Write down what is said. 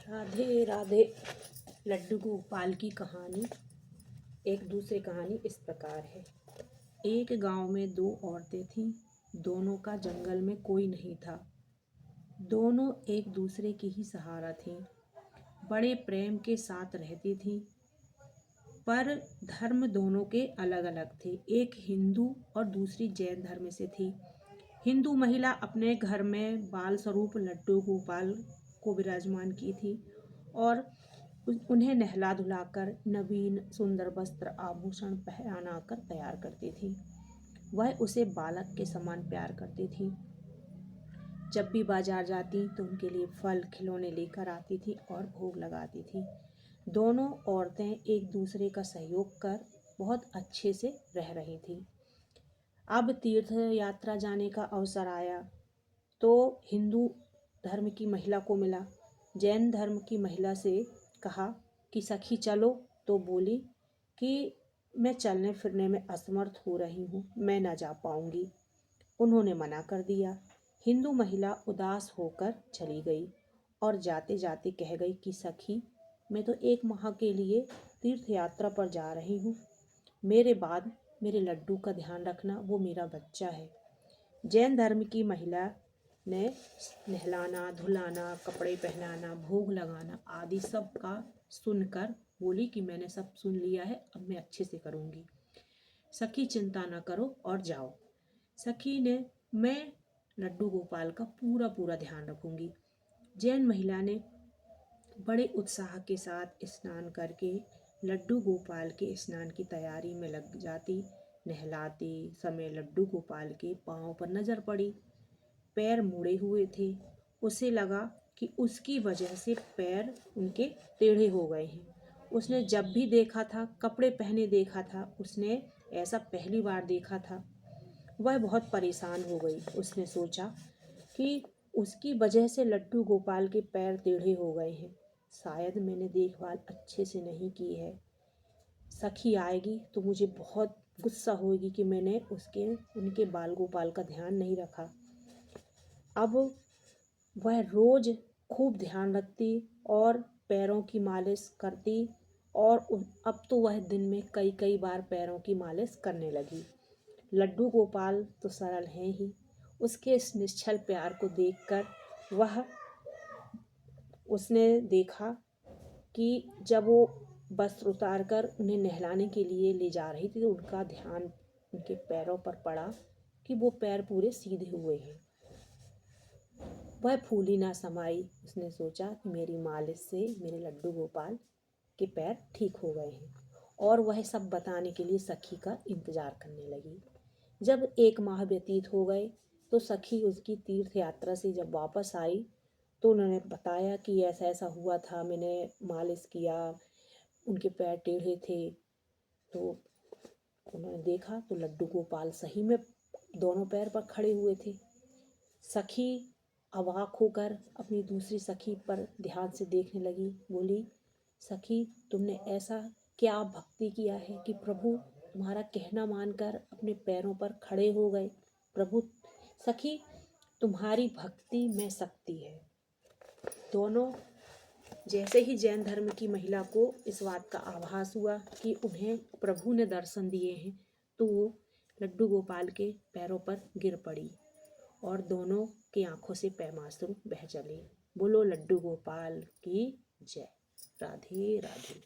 राधे राधे। लड्डू गोपाल की कहानी। एक दूसरी कहानी इस प्रकार है। एक गांव में दो औरतें थीं। दोनों का जंगल में कोई नहीं था। दोनों एक दूसरे की ही सहारा थीं। बड़े प्रेम के साथ रहती थीं, पर धर्म दोनों के अलग अलग थे। एक हिंदू और दूसरी जैन धर्म से थी। हिंदू महिला अपने घर में बाल स्वरूप लड्डू गोपाल को विराजमान की थी और उन्हें नहला धुलाकर नवीन सुंदर वस्त्र आभूषण पहनाकर तैयार करती थी। वह उसे बालक के समान प्यार करती थी। जब भी बाजार जाती तो उनके लिए फल खिलौने लेकर आती थी और भोग लगाती थी। दोनों औरतें एक दूसरे का सहयोग कर बहुत अच्छे से रह रही थी। अब तीर्थ यात्रा जाने का अवसर आया तो हिंदू धर्म की महिला को मिला। जैन धर्म की महिला से कहा कि सखी चलो, तो बोली कि मैं चलने फिरने में असमर्थ हो रही हूँ, मैं ना जा पाऊंगी। उन्होंने मना कर दिया। हिंदू महिला उदास होकर चली गई और जाते जाते कह गई कि सखी, मैं तो 1 माह के लिए तीर्थ यात्रा पर जा रही हूँ। मेरे बाद मेरे लड्डू का ध्यान रखना, वो मेरा बच्चा है। जैन धर्म की महिला ने नहलाना धुलाना, कपड़े पहनाना, भोग लगाना आदि सब का सुनकर बोली कि मैंने सब सुन लिया है, अब मैं अच्छे से करूँगी। सखी चिंता न करो और जाओ। सखी ने मैं लड्डू गोपाल का पूरा पूरा ध्यान रखूँगी। जैन महिला ने बड़े उत्साह के साथ स्नान करके लड्डू गोपाल के स्नान की तैयारी में लग जाती। नहलाते समय लड्डू गोपाल के पाँव पर नज़र पड़ी। पैर मुड़े हुए थे। उसे लगा कि उसकी वजह से पैर उनके टेढ़े हो गए हैं। उसने जब भी देखा था, कपड़े पहने देखा था, उसने ऐसा पहली बार देखा था। वह बहुत परेशान हो गई। उसने सोचा कि उसकी वजह से लड्डू गोपाल के पैर टेढ़े हो गए हैं। शायद मैंने देखभाल अच्छे से नहीं की है। सखी आएगी तो मुझे बहुत गुस्सा होगी कि मैंने उनके बाल गोपाल का ध्यान नहीं रखा। अब वह रोज खूब ध्यान रखती और पैरों की मालिश करती और अब तो वह दिन में कई कई बार पैरों की मालिश करने लगी। लड्डू गोपाल तो सरल हैं ही। उसके इस निश्चल प्यार को देखकर उसने देखा कि जब वो वस्त्र उतार कर उन्हें नहलाने के लिए ले जा रही थी तो उनका ध्यान उनके पैरों पर पड़ा कि वो पैर पूरे सीधे हुए हैं। वह फूली ना समाई। उसने सोचा कि मेरी मालिश से मेरे लड्डू गोपाल के पैर ठीक हो गए हैं और वह सब बताने के लिए सखी का इंतजार करने लगी। जब 1 माह व्यतीत हो गए तो सखी उसकी तीर्थ यात्रा से जब वापस आई तो उन्होंने बताया कि ऐसा ऐसा हुआ था, मैंने मालिश किया, उनके पैर टेढ़े थे। तो उन्होंने देखा तो लड्डू गोपाल सही में दोनों पैर पर खड़े हुए थे। सखी अवाक होकर अपनी दूसरी सखी पर ध्यान से देखने लगी। बोली, सखी तुमने ऐसा क्या भक्ति किया है कि प्रभु तुम्हारा कहना मानकर अपने पैरों पर खड़े हो गए। प्रभु, सखी तुम्हारी भक्ति में शक्ति है। दोनों जैसे ही जैन धर्म की महिला को इस बात का आभास हुआ कि उन्हें प्रभु ने दर्शन दिए हैं तो वो लड्डू गोपाल के पैरों पर गिर पड़ी और दोनों की आंखों से पैमाश्रु बह चले। बोलो लड्डू गोपाल की जय। राधे राधे।